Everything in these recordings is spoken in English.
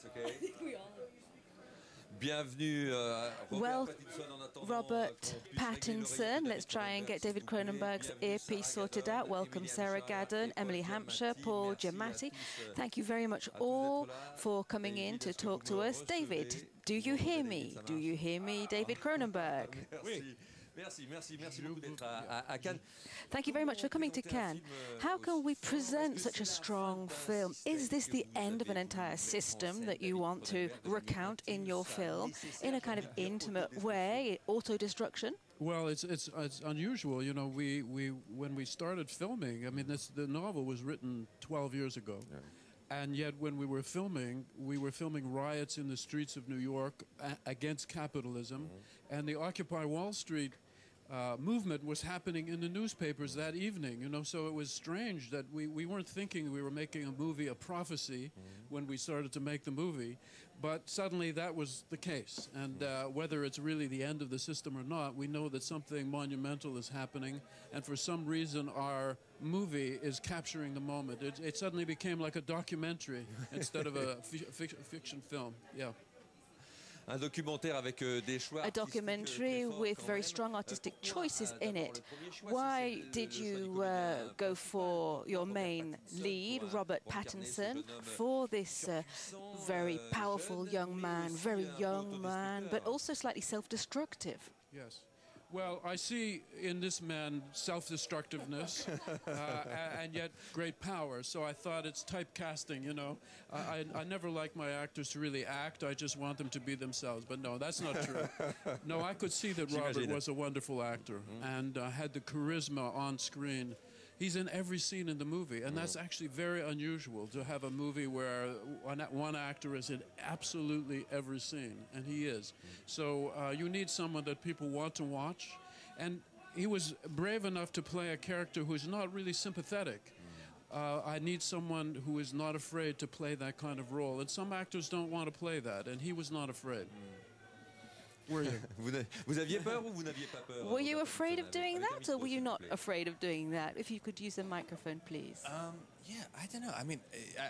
It's okay. Bienvenue, Robert Pattinson. Let's try and get David Cronenberg's earpiece sorted out. Welcome Sarah Gaddon, Emily Hampshire, Paul Giamatti. Thank you very much all for coming in to talk to us. David, do you hear me? Do you hear me, David Cronenberg? Thank you very much for coming to Cannes. How can we present such a strong film? Is this the end of an entire system that you want to recount in your film in a kind of intimate way, auto-destruction? Well, it's unusual, you know. When we started filming, I mean, the novel was written 12 years ago. Yeah. And yet, when we were filming riots in the streets of New York against capitalism, and the Occupy Wall Street movement was happening in the newspapers that evening. You know, so it was strange that we weren't thinking we were making a movie, a prophecy, when we started to make the movie, but suddenly that was the case. And whether it's really the end of the system or not, we know that something monumental is happening, and for some reason our movie is capturing the moment. It suddenly became like a documentary instead of a fiction film. Yeah. A documentary with very strong artistic choices in it. Why did you go for your main lead, Robert Pattinson, for this very powerful young man, but also slightly self-destructive? Yes. Well, I see in this man self-destructiveness and yet great power, so I thought it's typecasting, you know. I never like my actors to really act, I just want them to be themselves, but no, that's not true. No, I could see that Robert was a wonderful actor and had the charisma on screen. He's in every scene in the movie, and that's actually very unusual to have a movie where one actor is in absolutely every scene, and he is. So you need someone that people want to watch, and he was brave enough to play a character who's not really sympathetic. I need someone who is not afraid to play that kind of role, and some actors don't want to play that, and he was not afraid. Were you? Were you afraid of doing that, or were you not afraid of doing that? If you could use the microphone, please. Yeah, I don't know. I mean,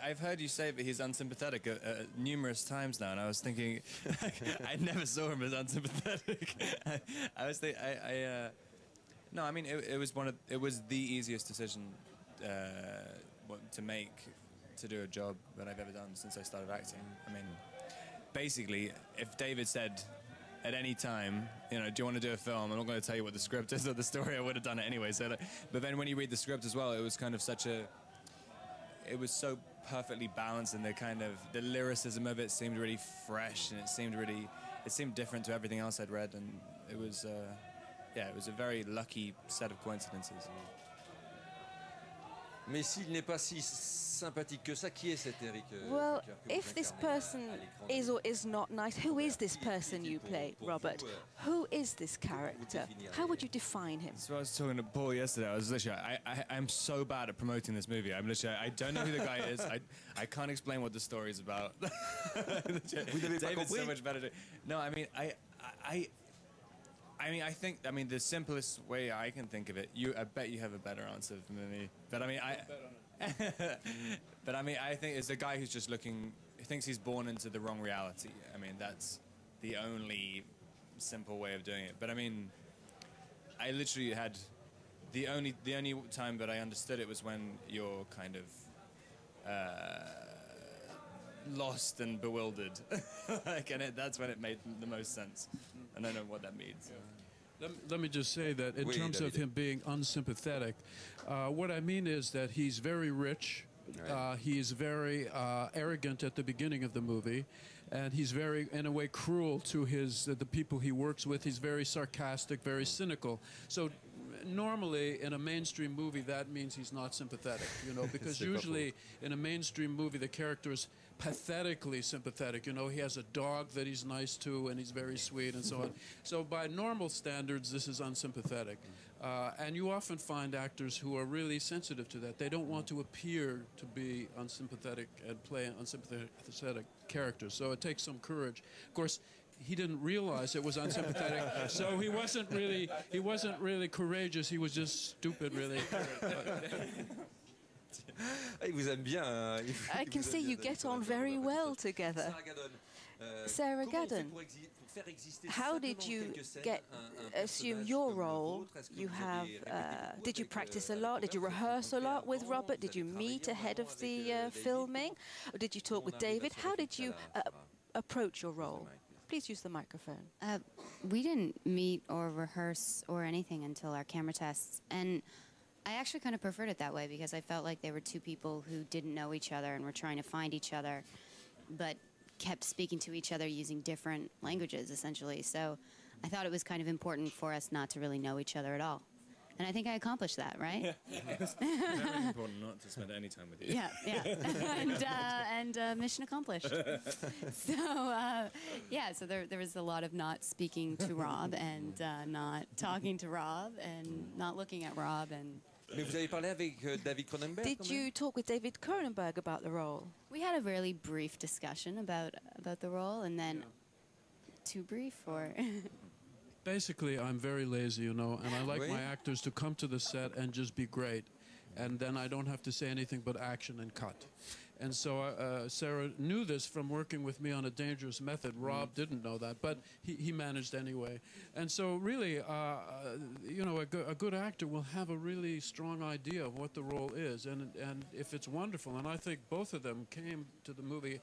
I've heard you say that he's unsympathetic numerous times now, and I was thinking, I never saw him as unsympathetic. I was thinking, no, I mean, it was the easiest decision to make to do a job that I've ever done since I started acting. I mean, basically, if David said at any time, you know, do you want to do a film? I'm not going to tell you what the script is or the story. I would have done it anyway. So, but then when you read the script as well, it was kind of it was so perfectly balanced, and the lyricism of it seemed really fresh, and it seemed different to everything else I'd read, and it was, yeah, it was a very lucky set of coincidences. Mais s'il n'est pas si sympathique que ça, qui est cet Eric? Well, if this person is or is not nice, who is this person you play, Robert? Who is this character? How would you define him? So I was talking to Paul yesterday. I was literally, I'm so bad at promoting this movie. I don't know who the guy is. I can't explain what the story is about. David's so much better. No, I mean, I think the simplest way I can think of it, I bet you have a better answer than me. But I mean, I think it's a guy who's just he thinks he's born into the wrong reality. I mean, that's the only simple way of doing it. But I mean, I literally had the only time that I understood it was when you're kind of lost and bewildered, that's when it made the most sense. I don't know what that means. Let me just say that in terms of him being unsympathetic, what I mean is that he's very rich. He is very arrogant at the beginning of the movie, and he's very, in a way, cruel to the people he works with. He's very sarcastic, very cynical. So normally in a mainstream movie that means he's not sympathetic, you know, because usually in a mainstream movie the character is pathetically sympathetic. You know, he has a dog that he's nice to and he's very sweet and so on. So by normal standards this is unsympathetic, and you often find actors who are really sensitive to that. They don't want to appear to be unsympathetic and play unsympathetic characters, so it takes some courage. Of course, he didn't realize it was unsympathetic, so he wasn't really courageous. He was just stupid, really. Il vous aime bien. I can see you get on very well together. Sarah Gadon, how did you assume your role? Did you practice a lot? Did you rehearse a lot with Robert? Did you meet ahead of the filming? Or did you talk with David? How did you approach your role? Please use the microphone. We didn't meet or rehearse or anything until our camera tests. And I actually kind of preferred it that way because I felt like they were two people who didn't know each other and were trying to find each other, but kept speaking to each other using different languages, essentially. So I thought it was kind of important for us not to really know each other at all. And I think I accomplished that, right? It's very important not to spend any time with you. Yeah. And mission accomplished. So there was a lot of not speaking to Rob and not talking to Rob and not looking at Rob. Mais vous avez parlé avec David Cronenberg? Did you talk with David Cronenberg about the role? We had a really brief discussion about the role, and then too brief, or... Basically, I'm very lazy, you know, and I like my actors to come to the set and just be great. And then I don't have to say anything but action and cut. And so Sarah knew this from working with me on A Dangerous Method. Rob didn't know that, but he managed anyway. And so really, you know, a good actor will have a really strong idea of what the role is. And if it's wonderful, and I think both of them came to the movie,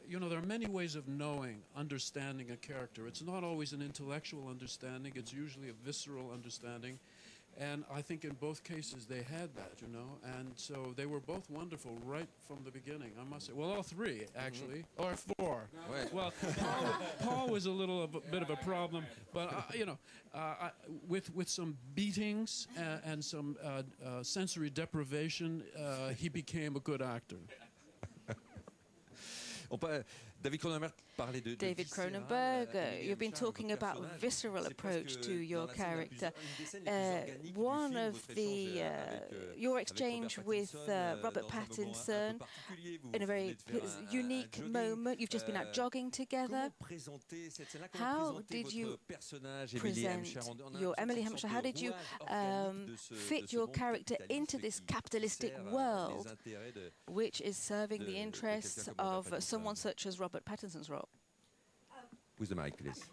you know, there are many ways of knowing, understanding a character. It's not always an intellectual understanding. It's usually a visceral understanding. And I think in both cases they had that, you know. And so they were both wonderful right from the beginning, I must say. Well, all three, actually. Or four. Ouais. Well, Paul was a bit of a problem. But, you know, with some beatings and some sensory deprivation, he became a good actor. David Cronenberg parlait de David Cronenberg, you've been talking about a visceral approach to your character. One of your exchange with Robert Pattinson in a very unique moment. You've just been out jogging together. How did you present your Emily Hampshire? How did you fit your character into this capitalistic world, which is serving the interests of someone such as Robert Pattinson's role? With the mic, please.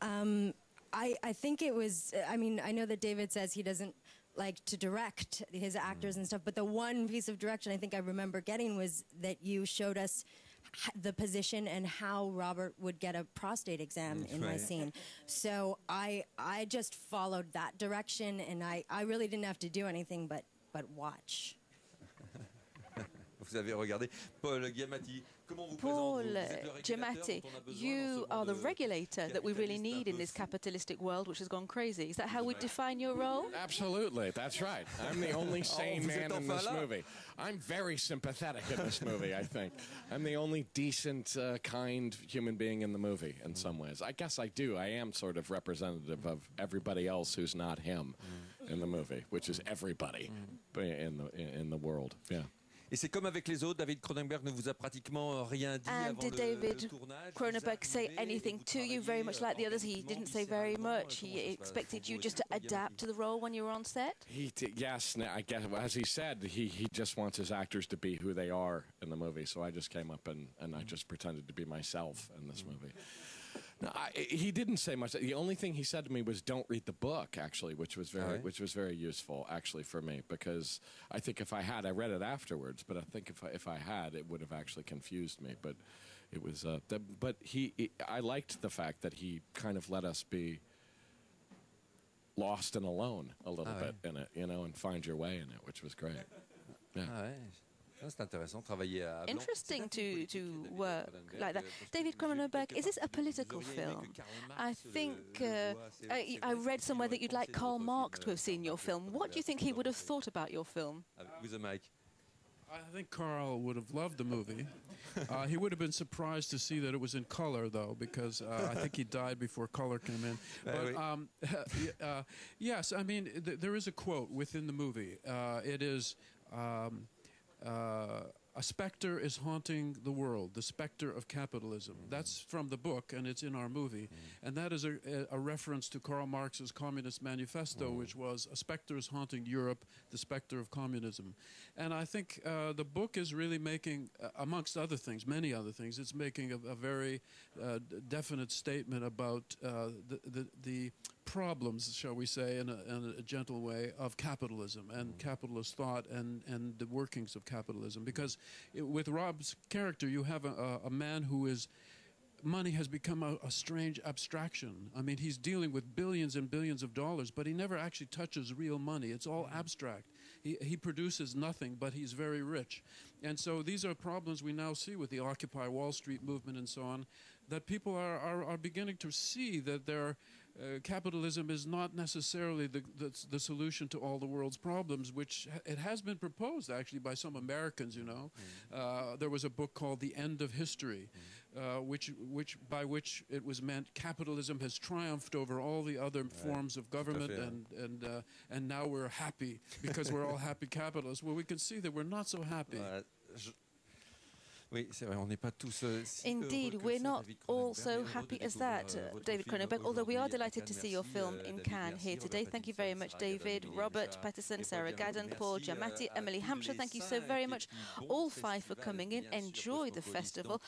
I think it was, I mean, I know that David says he doesn't like to direct his actors and stuff, but the one piece of direction I think I remember getting was that you showed us the position and how Robert would get a prostate exam in my scene. So I just followed that direction, and I really didn't have to do anything but watch. Vous avez regardé. Paul Giamatti, comment vous Paul présentez-vous? Giamatti, you are the regulator that we really need in this capitalistic world which has gone crazy. Is that how we define your role? Absolutely, that's right. I'm the only sane man in this movie. I'm very sympathetic in this movie, I think. I'm the only decent, kind human being in the movie in some ways. I guess I do. I am sort of representative of everybody else who's not him in the movie, which is everybody in the world. Yeah. Et c'est comme avec les autres, David Cronenberg ne vous a pratiquement rien dit avant did le David tournage. Cronenberg say anything to you? Very much like the others, he didn't say very much. He expected you just to adapt to the role when you were on set? Yes, I guess, as he said, he just wants his actors to be who they are in the movie. So I just came up and I just pretended to be myself in this movie. No, he didn't say much. The only thing he said to me was, "Don't read the book," actually, which was very useful, actually, for me, because I think if I had, I read it afterwards, but I think if I had, it would have actually confused me. But it was, I liked the fact that he kind of let us be lost and alone a little bit in it, you know, and find your way in it, which was great. Yeah. C'est intéressant, travailler à blanc. Interesting to work like that. David Cronenberg, is this a political film? I think I read somewhere that you'd like Karl Marx to have seen your film. What do you think he would have thought about your film? With the mic. I think Carl would have loved the movie. He would have been surprised to see that it was in color, though, because I think he died before color came in. But yes, I mean, there is a quote within the movie. It is, a specter is haunting the world, the specter of capitalism. That's from the book, and it's in our movie. And that is a reference to Karl Marx's Communist Manifesto, which was a specter is haunting Europe, the specter of communism. And I think the book is really making, amongst other things, many other things, it's making a very definite statement about the problems, shall we say, in a gentle way, of capitalism and capitalist thought and the workings of capitalism. Because with Rob's character, you have a man who is, money has become a strange abstraction. I mean, he's dealing with billions and billions of dollars, but he never actually touches real money. It's all abstract. He produces nothing, but he's very rich. And so these are problems we now see with the Occupy Wall Street movement and so on, that people are beginning to see that capitalism is not necessarily the solution to all the world's problems, which it has been proposed actually by some Americans, you know. There was a book called The End of History, by which it was meant capitalism has triumphed over all the other forms of government, and now we're happy because we're all happy capitalists. Well, we can see that we're not so happy. Indeed, we're not all so happy as that, David Cronenberg, although we are delighted to see your film in Cannes here today. Thank you very much, David, Robert Pattinson, Sarah Gadon, Paul Giamatti, Emily Hampshire. Thank you so very much, all five, for coming in. Enjoy the festival.